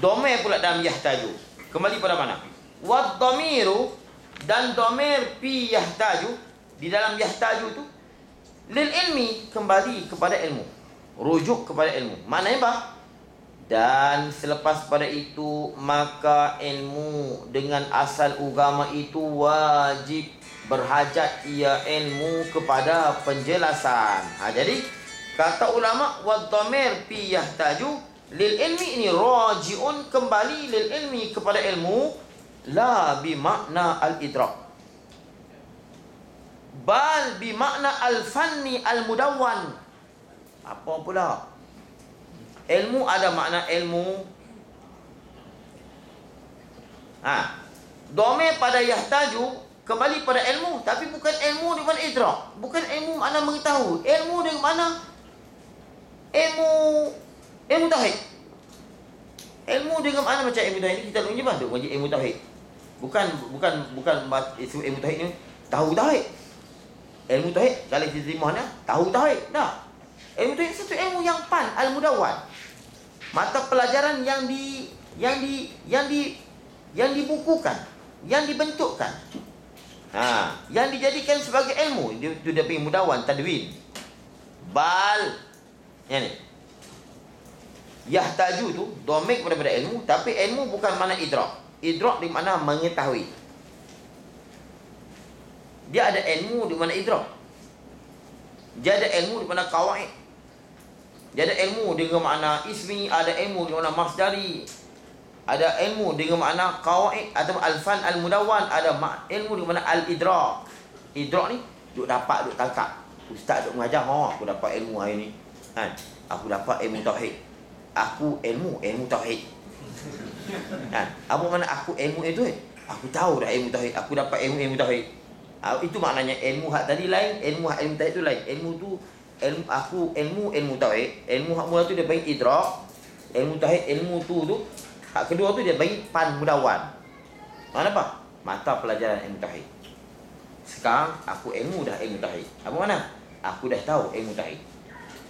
Domair pula dalam yahtaju. Kembali pada mana? Wad dhamiru, dan domir fi yahtaju, di dalam yahtaju itu lil ilmi, kembali kepada ilmu, rujuk kepada ilmu. Maknanya apa? Dan selepas pada itu, maka ilmu dengan asal agama itu wajib, berhajat ia ilmu kepada penjelasan. Jadi kata ulama, wad dhamir fi yahtaju lil ilmi, ini raji'un, kembali lil ilmi, kepada ilmu, la bimakna al-idrak, bal bimakna al-fanni al-mudawwan. Apa pula? Ilmu ada makna ilmu. Dhamir pada yahtaju kembali pada ilmu, tapi bukan ilmu dengan idrak, bukan ilmu makna mengetahui, ilmu dengan mana ilmu tauhid. Ilmu dengan mana macam ilmu tauhid ni kita nak jumpa tu ilmu tauhid. Bukan isu ilmu tauhid ni tahu tauhid. Ilmu tauhid kalau kita terima ni tahu tauhid dah. Ilmu tauhid satu ilmu yang al-mudawwan. Mata pelajaran yang dibukukan, yang dibentukkan. Yang dijadikan sebagai ilmu, itu dia panggil mudawwan, tadwin. Bal yang ni yahtaju tu dhamir kepada ilmu, tapi ilmu bukan makna idrak. Idrak di mana mengetahui. Dia ada ilmu di mana idrak. Dia ada ilmu di mana qawaid. Dia ada ilmu dengan makna ismi, ada ilmu dengan makna masdari, ada ilmu dengan makna qawaid atau al-fan al-mudawwan, ada ilmu dengan makna al-idrak. Idrak ni duk dapat, duk tangkap. Ustaz duk mengajar, aku dapat ilmu hari ni. Aku dapat ilmu tauhid. Aku ilmu tauhid. Apa makna aku ilmu itu? Aku tahu dah ilmu tauhid. Aku dapat ilmu tauhid. Itu maknanya ilmu hak tadi lain, ilmu tauhid tu lain. Ilmu tu ilmu tauhid. Ilmu hak mula tu dia panggil idrak. Ilmu tauhid, ilmu tu hak kedua tu dia panggil fan mudawwan. Mana apa? Mata pelajaran ilmu tauhid. Sekarang aku ilmu tauhid. Apa mana? Aku dah tahu ilmu tauhid.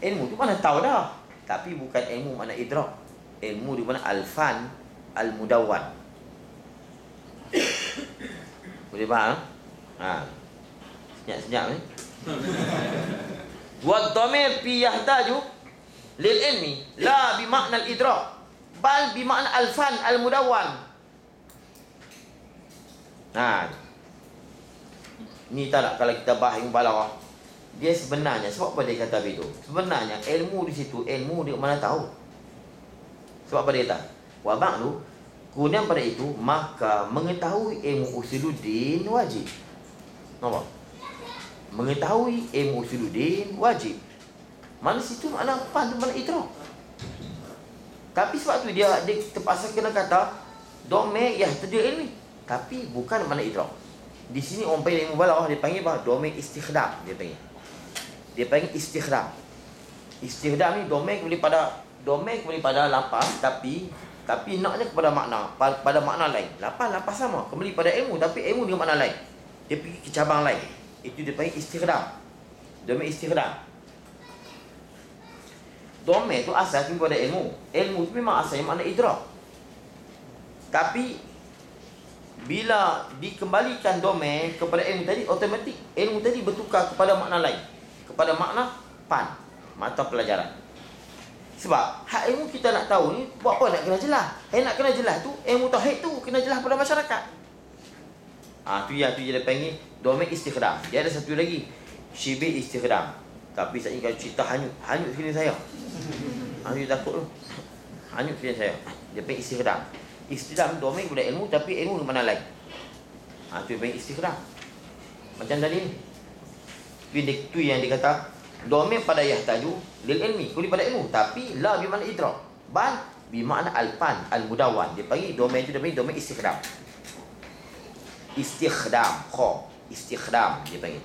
Ilmu tu mana tahu dah, tapi bukan ilmu makna idrak. Ilmu di mana al-fan al-mudawwan. Boleh faham? Senyap-senyap ni. Wa dhamir fi yahtaju lil ilmi la bi makna al-idrak, bal bi makna al-fan al-mudawwan. Ni tak nak kalau kita bahas ilmu balaghah. Dia sebenarnya, sebab apa dia kata begitu? Sebenarnya ilmu di situ, ilmu dia mana tahu. Sebab apa dia kata? Wa ba'du, kemudian pada itu, maka mengetahui ilmu usuluddin wajib. Nampak? Mengetahui ilmu usuluddin wajib. Mana situ makna fan, mana idrak. Tapi sebab tu dia terpaksa kena kata dhamir yahtaju ilmi, tapi bukan makna idrak. Di sini orang panggil ilmu balaghah, dia panggil apa? Dhamir istikhdam, dia panggil istikhdam. Istikhdam ni dhamir kembali pada lafaz, tapi naknya kepada makna, pada makna lain. Lafaz sama, kembali pada ilmu, tapi ilmu dengan makna lain. Dia pergi ke cabang lain. Itu dia panggil istikhdam. Dhamir istikhdam. Dhamir tu asal kepada ilmu. Ilmu tu memang asalnya makna idrak. Tapi bila dikembalikan dhamir kepada ilmu tadi, automatik ilmu tadi bertukar kepada makna lain, kepada makna fan, mata pelajaran. Sebab hak ilmu kita nak tahu ni, buat apa nak kena jelas? Nak kena jelas tu, ilmu tauhid tu kena jelas pada masyarakat. Tu dia panggil dhamir istikhdam. Dia ada satu lagi, syibih istikhdam. Tapi saya kalau cerita hanyut sini saya. Saya takut tu. Hanyut sini saya. Dia panggil istikhdam. Istikhdam dhamir kepada ilmu, tapi ilmu mana lain. Tu dia panggil istikhdam. Macam tadi ni. Itu yang dikata dhamir pada yahtaju lil ilmi, kuli pada ilmu, tapi la bi makna idrak, bal bi makna al-fan al-mudawwan. Dia panggil dhamir itu, dia panggil dhamir istikhdam. Istikhdam dia panggil.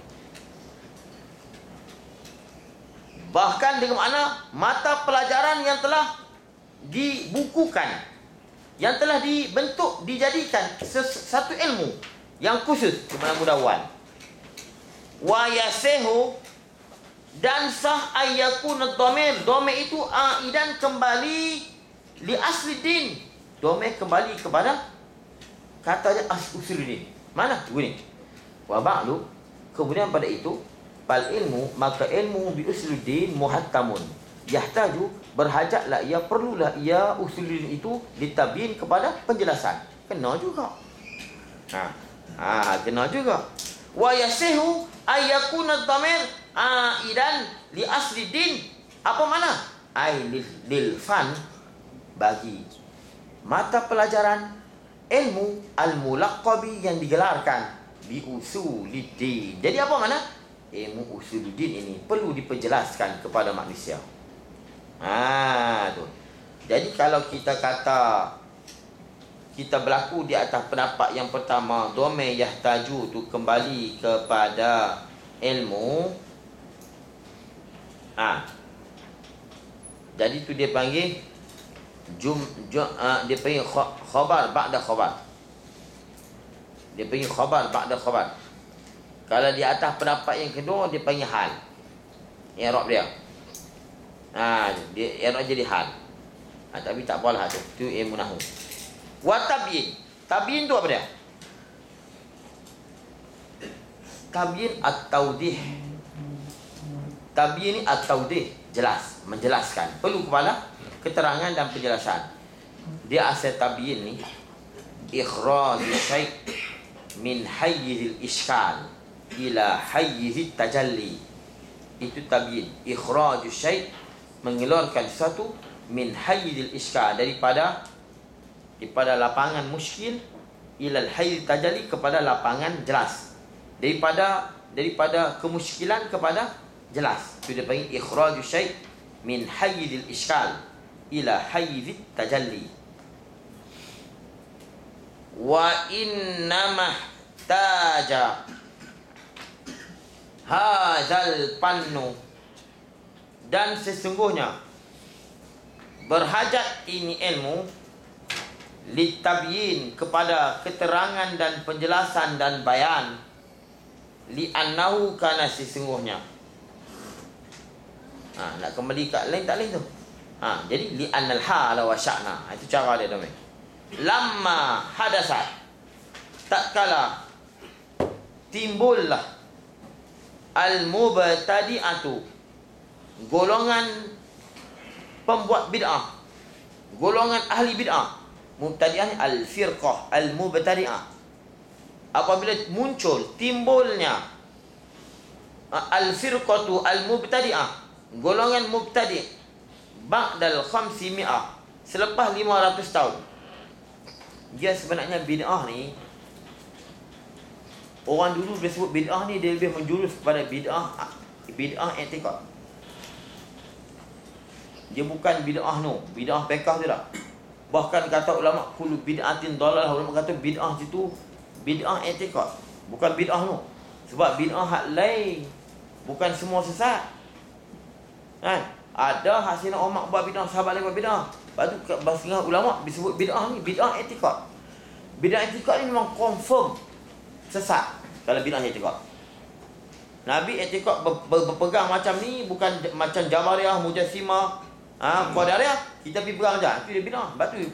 Bahkan dengan makna mata pelajaran yang telah dibukukan, yang telah dibentuk, dijadikan satu ilmu yang khusus di mana mudawwan. Wa yasihu, dan sah ayyakun dhamir itu aidan kembali li asli din, domain kembali kepada kata dia usuluddin. Mana? Tunggu ni. Wa ba'du, kemudian pada itu fal ilmu, maka ilmu bi usuluddin muhattamun. Yahtaju, berhajatlah ia, perlulah ia usuluddin itu ditabyin kepada penjelasan. Kena juga. Kena juga. Wa yasihu ayyakuna dhamir aidan li asli din. Apa mana? Ai lil fan, bagi mata pelajaran ilmu al-mulaqqabi yang digelarkan bi usuluddin. Jadi apa mana? Ilmu usuluddin ini perlu diperjelaskan kepada manusia. Tu. Jadi kalau kita kata kita berlaku di atas pendapat yang pertama, domain yahtaju tu kembali kepada ilmu. Jadi tu dia panggil dia panggil khabar ba'da khabar. Dia panggil khabar ba'da khabar. Kalau di atas pendapat yang kedua, dia panggil hal. I'rab dia. Dia i'rab jadi hal. Tapi tak apalah tu. Tu ilmu nahwu. Wa tabyin. Tabyin tu apa dia? Tabyin at-tawdih. Tabyin ni at-tawdih, jelas, menjelaskan. Perlu kepada keterangan dan penjelasan. Dia asal tabyin ni ikhraj syai' min hayyizil iskal ila hayyizit tajalli. Itu tabyin. Ikhraj syai', mengeluarkan sesuatu, min hayyizil iskal, daripada lapangan muskil, ila hayyiz tajalli, kepada lapangan jelas. Daripada kemuskilan kepada jelas. Itu dia panggil ikhraj syai' min hayyizil iskal ila hayyizit tajalli. Wa innamah taja hadzal pannu, dan sesungguhnya berhajat ini ilmu litabyin, kepada keterangan dan penjelasan dan bayan, li'annahu, kana sesungguhnya. Nak kembali kat lain tak lain tu. Jadi li'annal hala wa sya'na. Itu cara dia domain. Lamma hadasat, tak kala timbullah al-mubtadi'atu, golongan pembuat bid'ah, golongan ahli bid'ah. Mubtadi'ah ni al-firqah al-mubtadi'ah. Apabila muncul, timbulnya al-firqatu al-mubtadi'ah, golongan mubtadi' ba'dal 500, selepas 500 tahun. Dia sebenarnya bid'ah ni, orang dulu bila sebut bid'ah ni, dia lebih menjurus kepada bid'ah i'tikad. Dia bukan bid'ah bid'ah pekah tu tak. Bahkan kata ulama kullu bid'atin dalalah, ulama kata bid'ah itu bid'ah i'tikad, bukan bid'ah Sebab bid'ah hak lain, bukan semua sesat. Ada hasilnya umat buat bid'ah, sahabat lain buat bid'ah. Lepas tu bahasa ulama disebut bid'ah ni bid'ah i'tikad. Bid'ah i'tikad ni memang confirm sesat. Kalau bid'ah i'tikad, Nabi i'tikad berpegang macam ni, bukan macam Jabariyah, Mujassimah, Qadariyah, kita pergi pegang je. Itu dia bid'ah. Sebab tu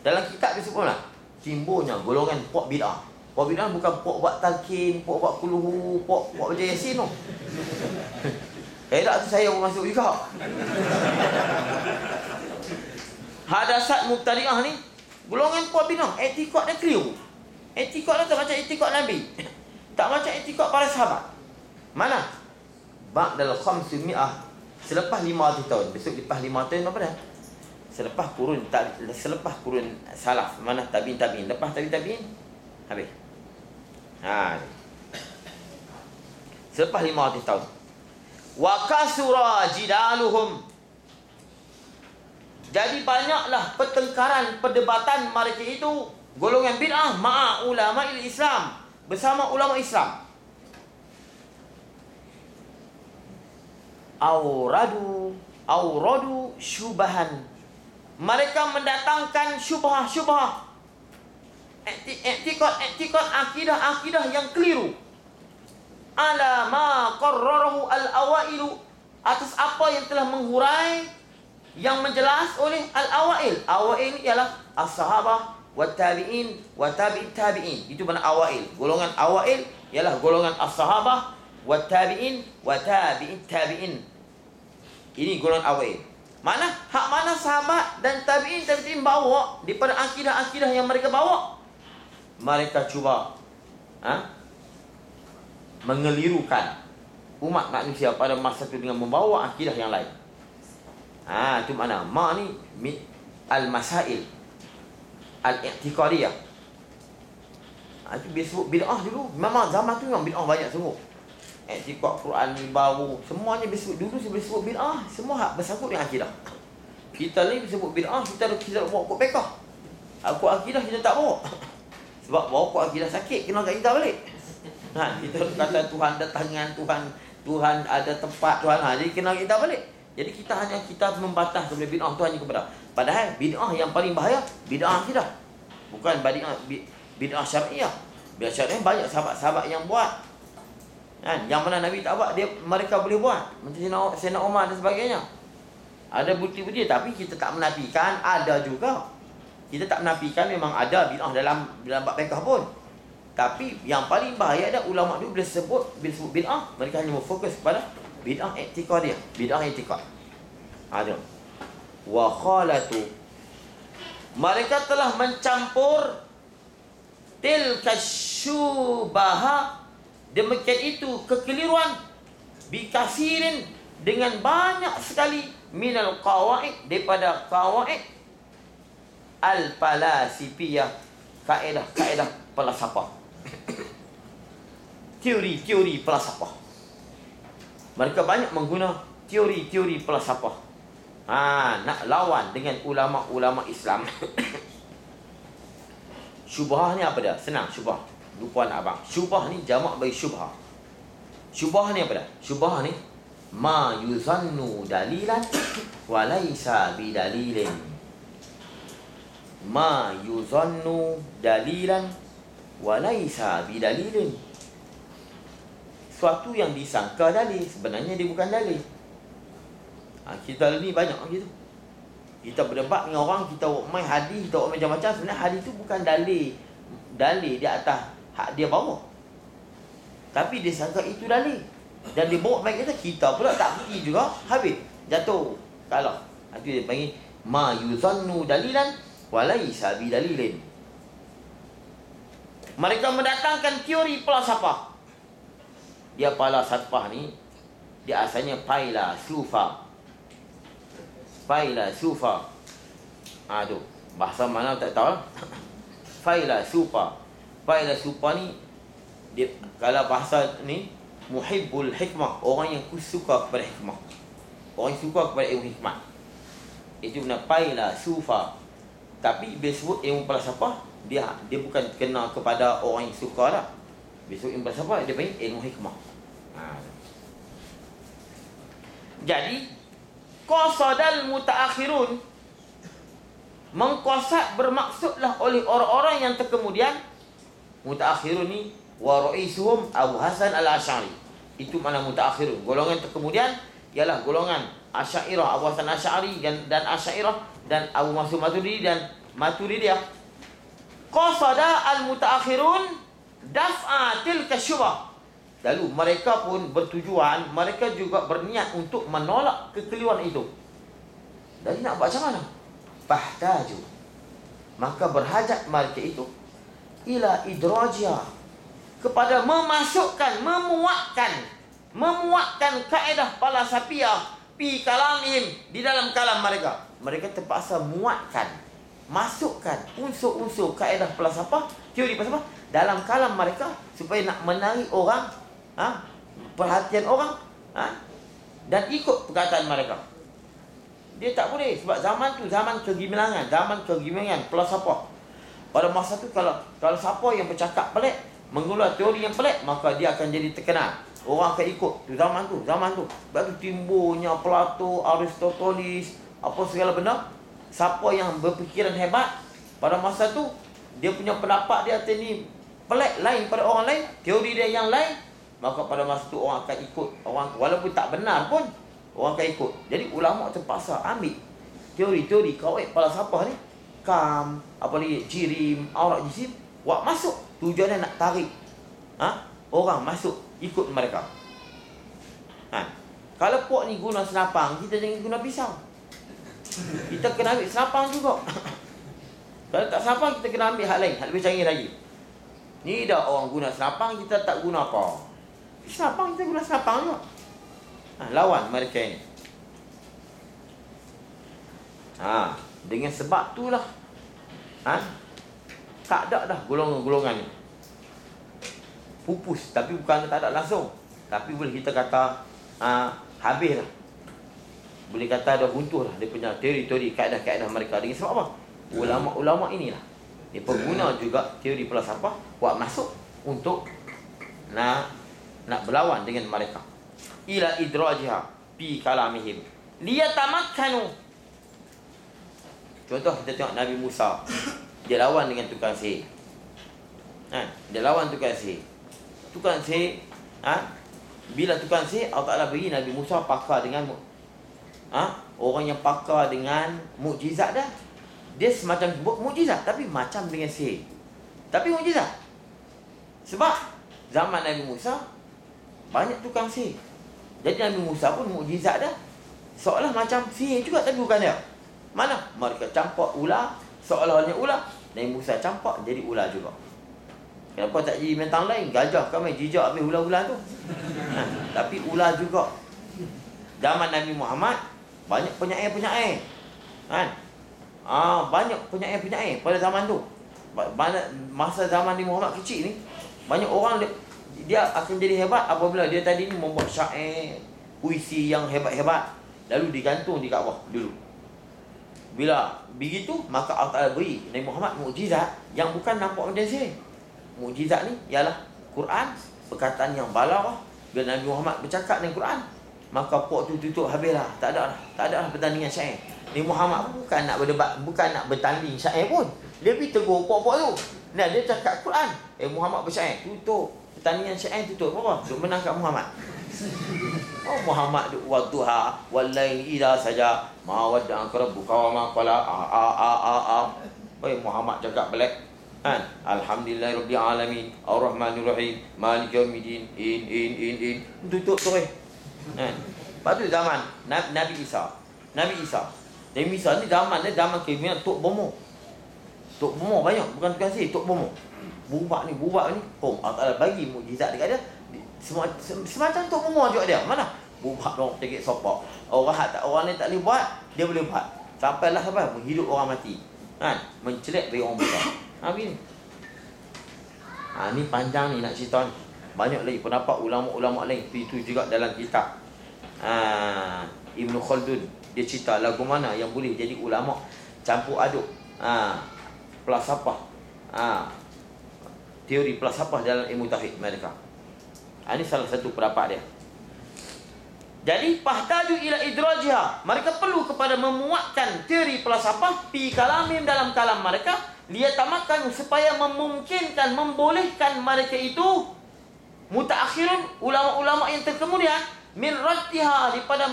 dalam kitab disebut lah, timbulnya golongan puak bid'ah. Puak bid'ah bukan puak buat talqin, puak buat kuluhu, puak baca yasin tu. Tak tu saya pun masuk juga. Hadasat mubtadi'ah ni golongan puak bid'ah. I'tikad dia keliru. I'tikad dia tak macam i'tikad Nabi. Tak macam i'tikad para sahabat. Mana? Ba'dal 500, selepas 500 tahun. Besok lepas 500 tahun apa dah? Selepas kurun salaf. Mana tabi'in. Lepas tabi'in habis. Selepas 500 tahun. Wa kasura jidaluhum, jadi banyaklah pertengkaran, perdebatan mereka itu, golongan bid'ah, ma'a ulama'il Islam, bersama ulama Islam. Auradu syubahan, mereka mendatangkan syubhah, i'tikad, akidah yang keliru, ala ma qarrarahu al-awailu, atas apa yang telah menghurai yang menjelas oleh al-awail. Awail ni ialah as-sahabah wa tabi'in wa tabi'it tabi'in. Itu mana awail. Golongan awail ialah golongan as-sahabah wa tabi'in wa tabi'it tabi'in. Ini golongan awail. Mana hak mana sahabat dan tabi'in bawa daripada akidah-akidah yang mereka bawa. Mereka cuba mengelirukan umat manusia pada masa itu dengan membawa akidah yang lain. Itu mana? Ma ni al-masail al-i'tiqadiyah. Itu disebut bid'ah dulu. Memang zaman tu memang bid'ah banyak sungguh. I'tiqad Quran ni baru, semuanya disebut dulu disebut bid'ah, semua hak bersangkut dengan akidah. Kita ni disebut bid'ah, kita bawa kod bekah. Aku akidah kita tak bawa. Sebab bawa kod akidah sakit kena kat kita balik. Kita kata Tuhan ada tangan, Tuhan ada tempat, Tuhan jadi kena kita balik. Jadi kita membatas kepada bid'ah tu hanya kepada. Padahal bid'ah yang paling bahaya bid'ah akidah. Bukan bid'ah syariah. Bid'ah syariah banyak sahabat-sahabat yang buat. Yang mana Nabi tak buat, mereka boleh buat. Macam Sayyidina Umar dan sebagainya. Ada bukti-bukti, tapi kita tak menafikan ada juga. Kita tak menafikan memang ada bid'ah dalam bab fiqh pun. Tapi yang paling bahaya ada ulama dulu bila sebut bid'ah, mereka hanya fokus pada bid'ah i'tiqadiyah, bid'ah i'tiqad. Ada. Wa khalatu. Mereka telah mencampur tilka syubaha, demikian itu kekeliruan bikasirin dengan banyak sekali minal qawaid, daripada qawaid al-falasifiyah, kaedah-kaedah falsafah. Teori-teori falsafah. Mereka banyak mengguna teori-teori falsafah. Nak lawan dengan ulama-ulama Islam. Syubhah ni apa dah? Senang, syubhah. Lupa nak abang. Syubhah ni jamak bagi syubhah. Syubhah ni apa dah? Syubhah ni ma yuzannu dalilan wa laisa bidalilin. Ma yuzannu dalilan wa laisa bidalilin. Suatu yang disangka dalil, sebenarnya dia bukan dalil. Kita ni banyak gitu. Kita berdebat dengan orang, kita main hadis, kita macam-macam. Sebenarnya hadis tu bukan dalil. Dalil di atas hak dia bawa. Tapi dia sangka itu dalil. Dan dia bawa main kita pula tak pergi juga, habis. Jatuh. Kalah. Itu dia panggil ma yuzannu dalilan wa laisa bidalilin. Mereka mendatangkan teori falsafah. Dia falsafah ni, dia asalnya failasufa. Failasufa. Tu bahasa mana tak tahu. Failasufa. Failasufa ni dia, kalau bahasa ni muhibbul hikmah, orang yang suka kepada hikmah. Orang yang suka kepada ilmu hikmah. Itu benar failasufa. Tapi bila sebut ilmu falsafah, dia bukan kena kepada orang yang suka dah. Besok ilmu falsafah dia panggil ilmu hikmah. Jadi qasadal mutaakhirun, mengqasad bermaksudlah oleh orang-orang yang terkemudian. Mutaakhirun ni wa ra'isuhum Abu Hasan al-Asy'ari. Itu mana mutaakhirun. Golongan terkemudian ialah golongan Asy'ariyah, Abu Hasan al-Asy'ari dan Asy'ariyah dan Abu Mansur Maturidi dan Maturidiyah. Qasada al-mutaakhirun daf'a tilka syubhah. Lalu mereka pun bertujuan, mereka juga berniat untuk menolak kekeliruan itu. Jadi nak buat macam mana? Fahtaju. Maka berhajat mereka itu ila idrajia, kepada memasukkan, memuatkan kaedah falsafiyah fi kalamihim, di dalam kalam mereka. Mereka terpaksa muatkan, masukkan unsur-unsur kaedah falsafah, teori falsafah dalam kalam mereka supaya nak menarik orang, perhatian orang, dan ikut perkataan mereka. Dia tak boleh, sebab zaman tu zaman kegemilangan, falsafah. Pada masa tu kalau siapa yang bercakap pelik, mengeluarkan teori yang pelik, maka dia akan jadi terkenal. Orang akan ikut tu zaman tu. Sebab tu timbulnya Plato, Aristoteles, apa segala benda. Siapa yang berfikiran hebat pada masa tu, dia punya pendapat dia ni pelik lain pada orang lain, teori dia yang lain, maka pada masa tu orang akan ikut. Orang walaupun tak benar pun orang akan ikut. Jadi ulama terpaksa ambil teori-teori kawai falsafah ni, kam, apa lagi, jirim, aurat jisim, wak masuk. Tujuannya nak tarik orang masuk ikut mereka. Kalau puak ni guna senapang, kita jangan guna pisau. Kita kena ambil senapang juga. Kalau tak senapang, kita kena ambil hal lain, hal lebih canggih lagi. Ni dah orang guna senapang, kita tak guna apa. Senapang, kita guna senapang juga. Lawan mereka ni. Dengan sebab tu lah tak ada dah golongan-golongan ni. Pupus, tapi bukan tak ada langsung. Tapi boleh kita kata habis lah. Boleh kata dah runtuh lah dia punya teori-teori, kaedah-kaedah mereka. Dengan sebab apa? Ulama-ulama inilah dia pengguna juga teori falsafah buat masuk untuk nak berlawan dengan mereka. Ila idrajiha fi kalamihim liyatamakkanu. Contoh kita tengok Nabi Musa, dia lawan dengan tukang sihir. Dia lawan tukang sihir. Tukang sihir, bila tukang sihir, Allah Ta'ala beri Nabi Musa pakar dengan orang yang pakar dengan mukjizat dah. Dia semacam mukjizat, tapi macam dengan sihir. Tapi mukjizat. Sebab zaman Nabi Musa banyak tukang sihir. Jadi Nabi Musa pun mukjizat dah. Seolah macam sihir juga, tapi bukan dia. Mana? Mereka campak ular, seolah-olahnya ular. Nabi Musa campak jadi ular juga. Kenapa tak jadi bintang lain? Gajah kami jijak habis ular-ular tu. Tapi ular juga. Zaman Nabi Muhammad banyak penyair-penyair. Banyak penyair-penyair pada zaman tu. Masa zaman Nabi Muhammad kecil ni, banyak orang dia akan jadi hebat apabila dia tadi ni membuat syair, puisi yang hebat-hebat, lalu digantung di Kaabah dulu. Bila begitu, maka Allah Ta'ala beri Nabi Muhammad mukjizat yang bukan nampak macam sihir. Mukjizat ni ialah Quran, perkataan yang balaghah. Bila Nabi Muhammad bercakap dengan Quran, maka puak tu tutup habislah. Tak ada lah pertandingan syair. Nabi Muhammad bukan nak berdebat, bukan nak bertanding syair pun. Dia pergi tegur puak-puak tu. Nah, dia cakap Quran, Muhammad bersyair, tutup. Pertandingan syair tutup apa? Duk menang kat Muhammad. Muhammad wadduha wallaili idza saja ma wadda'aka rabbuka wa ma qala. Muhammad cakap balik. Alhamdulillahirabbil alamin arrahmanir rahim maliki yaumiddin in tutup tu. Lepas tu zaman Nabi Isa ni zaman keinginan tok bomo. Tok bomo banyak, bukan tukang sihir, tok bomo. Bubak ni. Allah Ta'ala bagi mukjizat dekat dia. Semacam tok bomo juga dia. Mana? Bubak dong, tegik sopak. Orang ni tak boleh buat, dia boleh buat. Sampai menghidup orang mati. Mencelik dari orang buta. Ni. Ni panjang ni nak cerita ni. Banyak lagi pendapat ulama-ulama lain. Itu juga dalam kitab Ibn Khaldun. Dia cerita lagu mana yang boleh jadi ulama campur aduk falsafah, teori falsafah dalam ilmu tauhid mereka. Ini salah satu pendapat dia. Jadi fahtaju ila idrajiha, mereka perlu kepada memuatkan teori falsafah fi kalamim dalam kalam mereka, liyatamakkan supaya memungkinkan, membolehkan mereka itu mutaakhirun, ulama-ulama yang terkemudian, min raddiha, daripada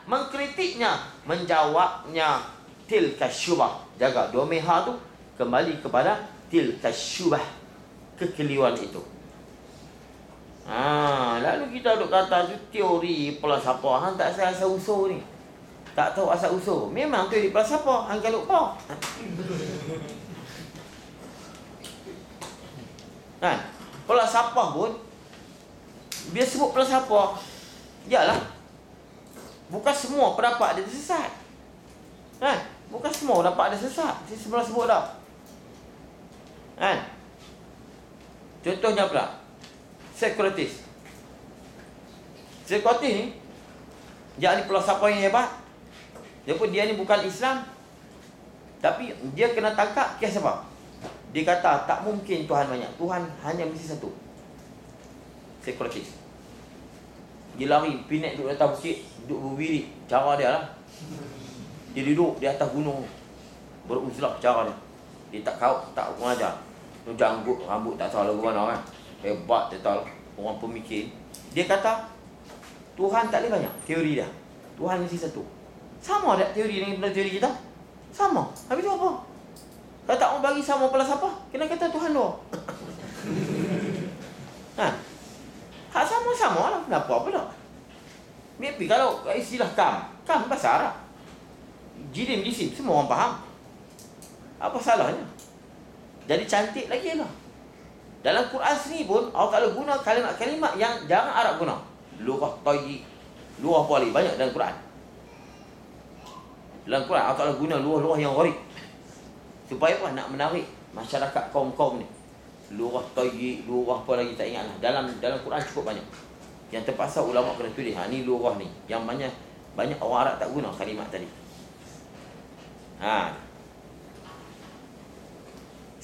mengkritiknya, menjawabnya tilka syubah. Jaga domeha tu kembali kepada tilka syubah, kekeliruan itu. Lalu kita duk kata tu teori falsafah, hang tak asal usul ni. Tak tahu asal usul. Memang teori falsafah, hang kalau lupa. Falsafah pun dia sebut falsafah. Yalah. Bukan semua pendapat dia sesat. Bukan semua pendapat dia sesat. Saya sebelum sebut dah. Contohnya pula Socrates ni dia ni falsafah yang hebat. Dia ni bukan Islam, tapi dia kena tangkap kes apa? Dia kata tak mungkin Tuhan banyak, Tuhan hanya mesti satu. Socrates dia lari pinek duduk atas bukit, duduk berwirid. Cara dia lah, dia duduk di atas gunung beruzlah. Cara dia, dia tak kaut, tak mengajar, janggut, rambut tak tahu lagu mana kan. Hebat dia tahu, orang pemikir. Dia kata Tuhan tak boleh banyak, teori dia. Tuhan mesti satu. Sama tak teori dengan teori kita? Sama. Habis tu apa? Kalau tak mau bagi sama falsafah, kena kata Tuhan dua. Ha. Hak sama-sama lah. Kenapa apa tak? Maybe kalau istilah kam bahasa Arab. Jirim, jisim, semua orang faham. Apa salahnya? Jadi cantik lagi lah. Dalam Quran sendiri pun Allah Ta'ala guna kalimat-kalimat yang jarang Arab guna. Lurah, tayyib, lurah apa lagi? Banyak dalam Quran. Dalam Quran Allah Ta'ala guna lurah-lurah yang gharib. Supaya apa? Nak menarik masyarakat kaum-kaum ni. Lurah tayyib, lurah apa lagi tak ingat lah. Dalam Quran cukup banyak. Yang terpaksa ulama kena tulis, ni lurah ni. Yang banyak orang Arab tak guna kalimat tadi.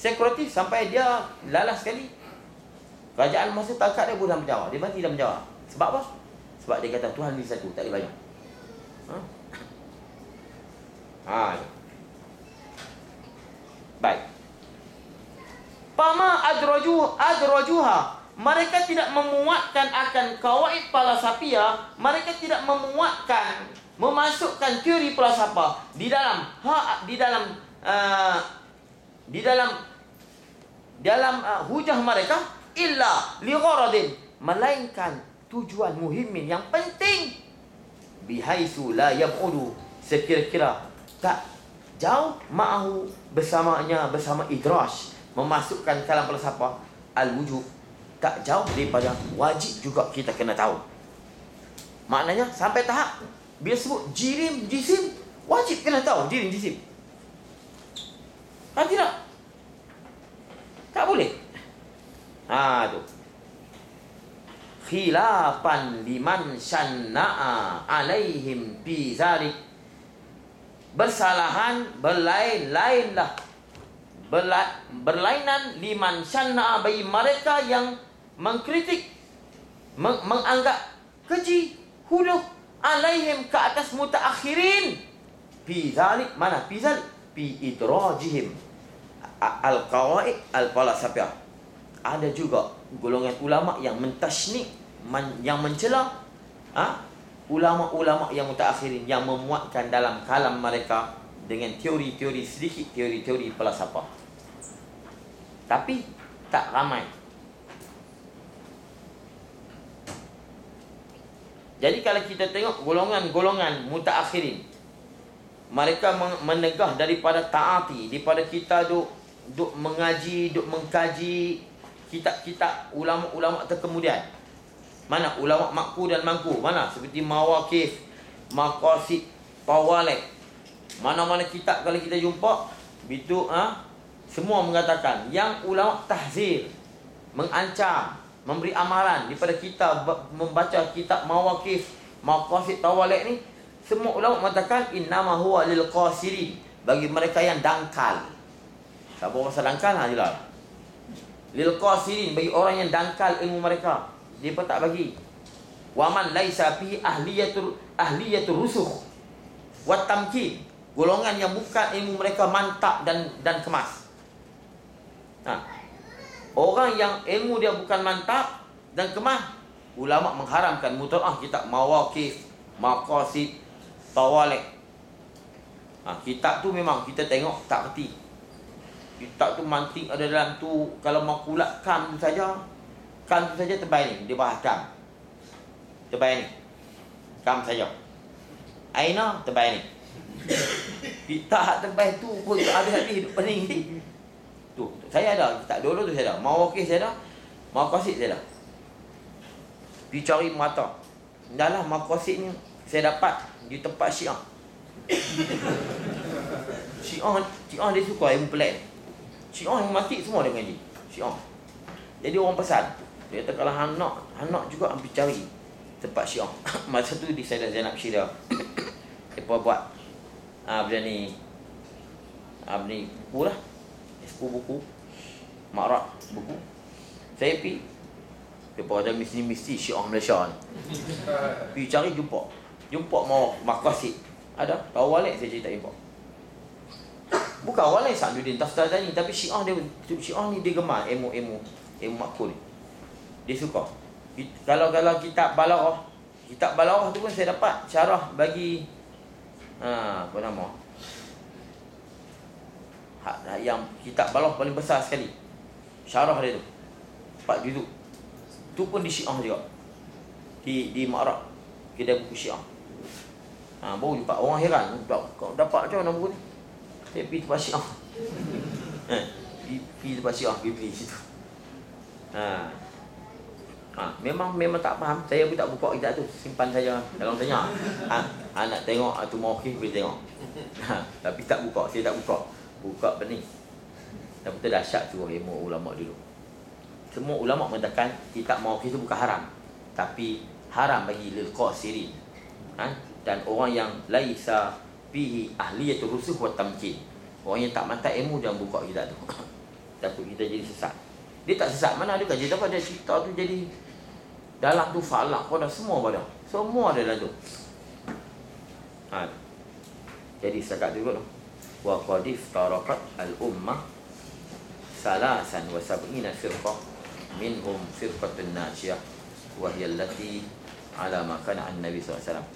Sokrates sampai dia lalas sekali. Kerajaan masa takat dia pun dah menjawab. Dia mati dah menjawab. Sebab apa? Sebab dia kata Tuhan ni satu, tak ada banyak. Baik. Pama adrajuha. Mereka tidak memuatkan akan kawaid falsafiyah. Mereka tidak memuatkan, memasukkan teori falsafah di dalam hujah mereka illa li gharadin, melainkan tujuan muhimmin yang penting, bihaitsu la yab'udu, sekira-kira tak jauh ma'ahu, bersama idraj, memasukkan kalam falsafah al-wujub, tak jauh daripada wajib juga kita kena tahu. Maknanya sampai tahap bila sebut jirim, jisim, wajib kena tahu jirim, jisim. Kan tidak? Tak boleh. Tu. Khilafan liman syanna'a alaihim fi zalik. Berlainan liman syanna'a, bagi mereka yang mengkritik, menganggap keji, huluh alaihim, ke atas mutaakhirin. Fi zalik, mana fi zalik? Fi idrajihim al-qawaid al-falsafiyah. Ada juga golongan ulama yang mentashnik, yang mencela ulama-ulama yang mutaakhirin, yang memuatkan dalam kalam mereka dengan teori-teori sedikit, teori-teori falsafah. Tapi tak ramai. Jadi kalau kita tengok golongan-golongan mutaakhirin, mereka menegah daripada taati, daripada kita duk mengaji, duk mengkaji kitab-kitab ulama-ulama terkemudian. Mana ulama makku dan mangku? Mana? Seperti Mawaqif, Maqasid, Tawalik. Mana-mana kitab kalau kita jumpa, itu semua mengatakan yang ulama tahzir, mengancam, memberi amaran daripada kita membaca kitab Mawaqif, Maqasid, Tawalik ni. Semua ulama mengatakan innama huwa lil qasirin, bagi mereka yang dangkal. Siapa rasa dangkal? Jelas. Lil qasirin, bagi orang yang dangkal ilmu mereka, dia pun tak bagi. Wa man laisa fi ahliyatur rusukh wa tamkin, golongan yang bukan ilmu mereka mantap dan kemas. Orang yang ilmu dia bukan mantap dan kemas, ulama mengharamkan mutalaah kitab Mawaqif, Maqasid, Tawalik. Kitab tu memang kita tengok tak reti. Kitab tu mantik ada dalam tu. Kalau makulat kam tu saja terbaik ni. Dia bahas kam, terbaik ni. Kam saja. Aina terbaik ni. Kitab terbaik tu pun tak ada habis hidup pening ni. Tu saya ada kitab dulu tu, saya ada Mawaqif, saya ada Maqasid, saya ada. Pergi cari mata. Dalam Maqasid ni saya dapat di tempat Syiah. Syiah dia suka ilmu pelik. Syiah yang mati semua dia mengaji. Syiah. Jadi orang pesan, dia kata kalau hang nak juga ambil cari tempat Syiah. Masa tu di Sayyidah Zainab Syirah. Dia buat buku lah. Buku Ma'rad buku. Saya pergi. Dia ada mesti Syiah Malaysia ni. Pergi cari jumpa mau Maqasid. Ada Tawalik, saya cerita jumpa. Bukan orang lain Sa'duddin Taftazani, tapi Syiah ni dia gemar ilmu makul ni. Dia suka. Kalau kitab Balaghah tu pun saya dapat syarah bagi Apa nama? Yang kitab Balagh paling besar sekali. Syarah dia tu 4 juzuk. Tu pun di Syiah juga. Di Ma'rab. Kedai buku Syiah. Baru jumpa orang heran, kau dapat macam mana buku ni? Saya pergi tempat Syiah. Pergi tempat Syiah, pergi beli situ. Memang tak faham. Saya pun tak buka kitab tu, simpan saja. Kalau tanya, nak tengok tu mauqif boleh tengok. Tapi tak buka, saya tak buka. Buka benih. Dan betul dahsyat tu ilmu ulama dulu. Semua ulama mengatakan kitab mauqif itu bukan haram, tapi haram bagi lil qasirin. Dan orang yang laisa fihi ahliyatul rusuh wa tamkin. Orang yang tak mantap ilmu jangan buka kitab tu. Takut kita jadi sesat. Dia tak sesat, mana ada kaji apa dia cerita tu jadi dalam tu falak pada semua pada. Semua ada dalam tu. Jadi setakat tu kot. Wa qad iftaraqat al-ummah salasan wa sab'ina firqah minhum firqatun najiyah wa hiya allati ala ma kana an-nabi sallallahu alaihi wasallam.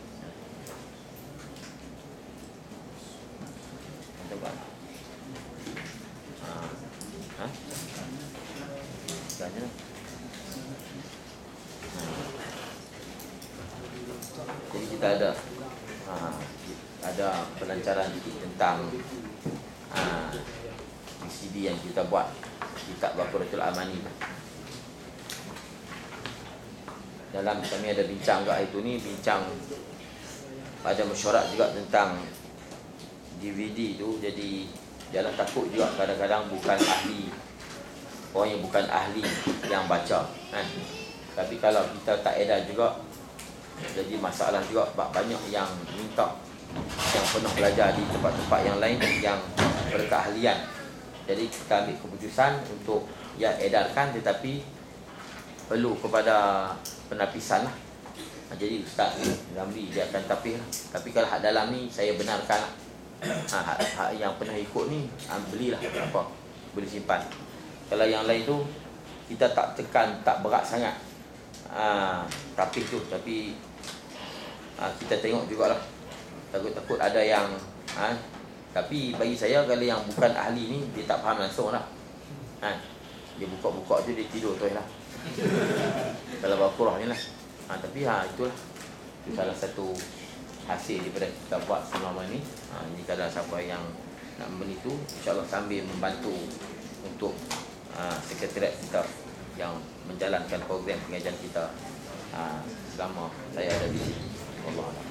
Jadi kita ada pelancaran sedikit tentang VCD yang kita buat kitab Baqaratul Amani. Dalam kami ada bincang kat hari tu ni, bincang pada mesyuarat juga tentang DVD tu. Jadi jangan takut juga kadang-kadang bukan ahli, orang yang bukan ahli yang baca kan. Tapi kalau kita tak edar juga jadi masalah juga. Banyak yang minta, yang pernah belajar di tempat-tempat yang lain yang berkeahlian. Jadi kita ambil keputusan untuk edarkan, tetapi perlu kepada penapisan lah. Jadi Ustaz Ramli dia akan tapis lah. Tapi kalau hak dalam ni saya benarkan lah. Hak yang pernah ikut ni belilah apa, boleh simpan. Kalau yang lain tu kita tak tekan, tak berat sangat tapis tu. Tapi kita tengok jugalah. Takut-takut ada yang tapi bagi saya kalau yang bukan ahli ni dia tak faham langsung lah. Dia buka-buka je dia tidur tu lah. Kalau Baqarah ni lah. Tapi itulah. Itu salah satu hasil daripada kita buat selama ni. Jadi kalau siapa yang nak membeli tu, insya-Allah sambil membantu untuk sekretariat kita yang menjalankan program pengajian kita selama saya ada di sini. Wallahu a'lam.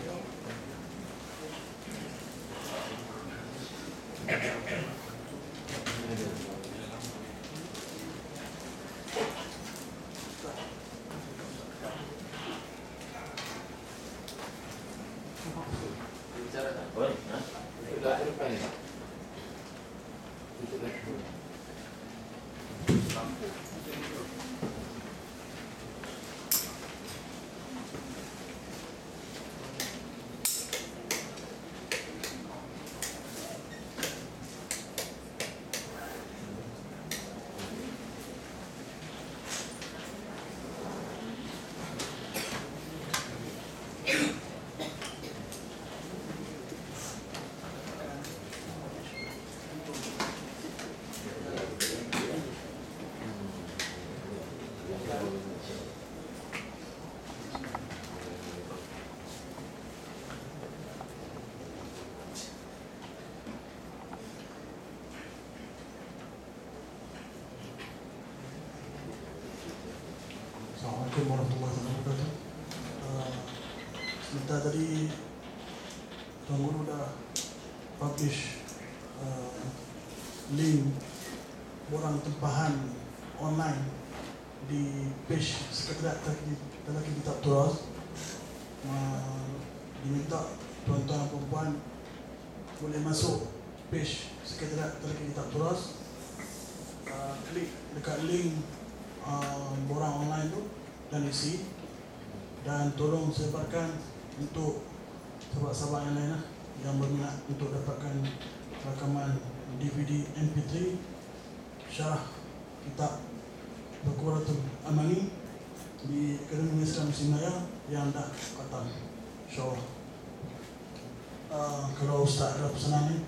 Assalamualaikum warahmatullahi wabarakatuh. Sebentar tadi Tuan Guru dah publish link borang tempahan online di page Sekretariat Telaki Kitab Turas. Diminta tuan-tuan dan puan-puan boleh masuk page Sekretariat Telaki Kitab Turas, klik dekat link borang online tu dan isi, dan tolong sebarkan untuk sahabat-sahabat yang lain lah yang berminat untuk dapatkan rakaman DVD MP3 syarah kitab Baqaratul Amani di Akademi Islam Sinaya yang dah khatam, insyaAllah. Kalau Ustaz ada pesanan ni.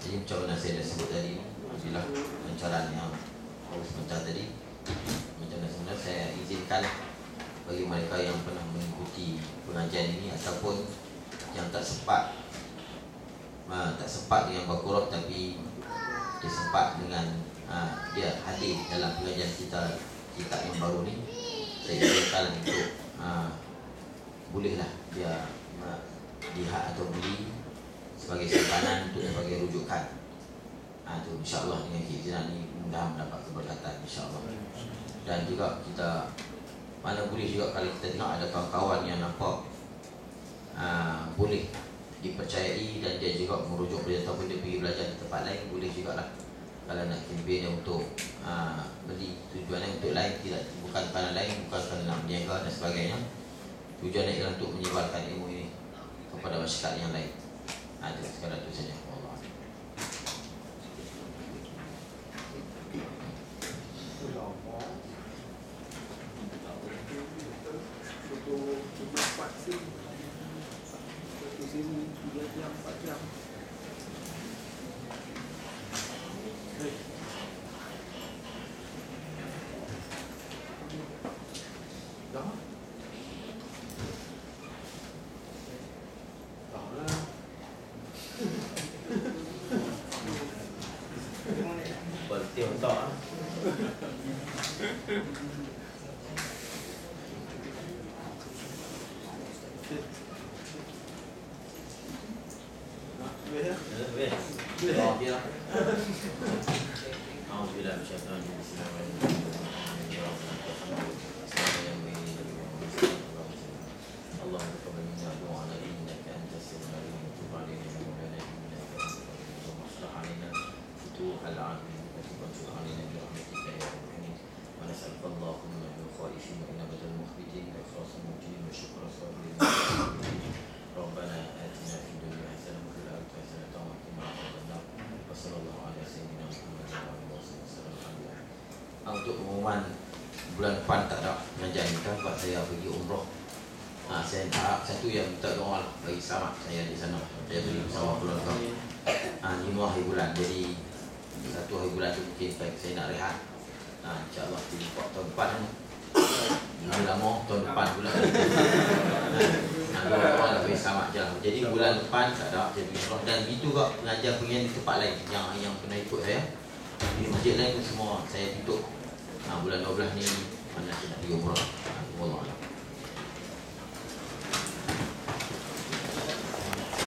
Jadi macam mana saya dah sebut tadi, bila pelancaran yang harus sebentar tadi, macam mana sebenarnya saya izinkan bagi mereka yang pernah mengikuti pengajian ini ataupun yang tak sempat dengan Baqarah tapi dia sempat dengan dia hadir dalam pengajian kita yang baru ni, saya izinkan untuk bolehlah dia lihat atau beli sebagai simpanan untuk sebagai rujukan. Tu insya-Allah dengan keizinan ini mudah mendapat keberkatan insya-Allah. Dan juga kita mana boleh juga kalau kita tengok ada kawan-kawan yang nampak boleh dipercayai dan dia juga merujuk belajar ataupun dia pergi belajar di tempat lain, boleh jugalah kalau nak kempen untuk beli, tujuannya untuk lain, tidak bukan kerana lain, bukan kerana nak berniaga dan sebagainya. Tujuannya ialah untuk menyebarkan ilmu ini kepada masyarakat yang lain. Itu sekadar itu saja. Allah. Berarti untuk untuk pengumuman bulan depan tak ada pengajian kita sebab saya pergi umrah. Saya harap satu yang minta doa lah bagi selamat saya di sana. Saya pergi bersama keluarga 5 hari bulan. Jadi 1 hari bulan tu mungkin saya nak rehat. InsyaAllah di tahun depan lama tahun depan pula. Doa lah bagi selamat je lah. Jadi bulan depan tak ada saya pergi umrah. Dan begitu juga pengajian di tempat lain yang pernah ikut saya. Di masjid lain semua saya tutup. Bulan 12 ni mana saya nak pergi umrah. Allah.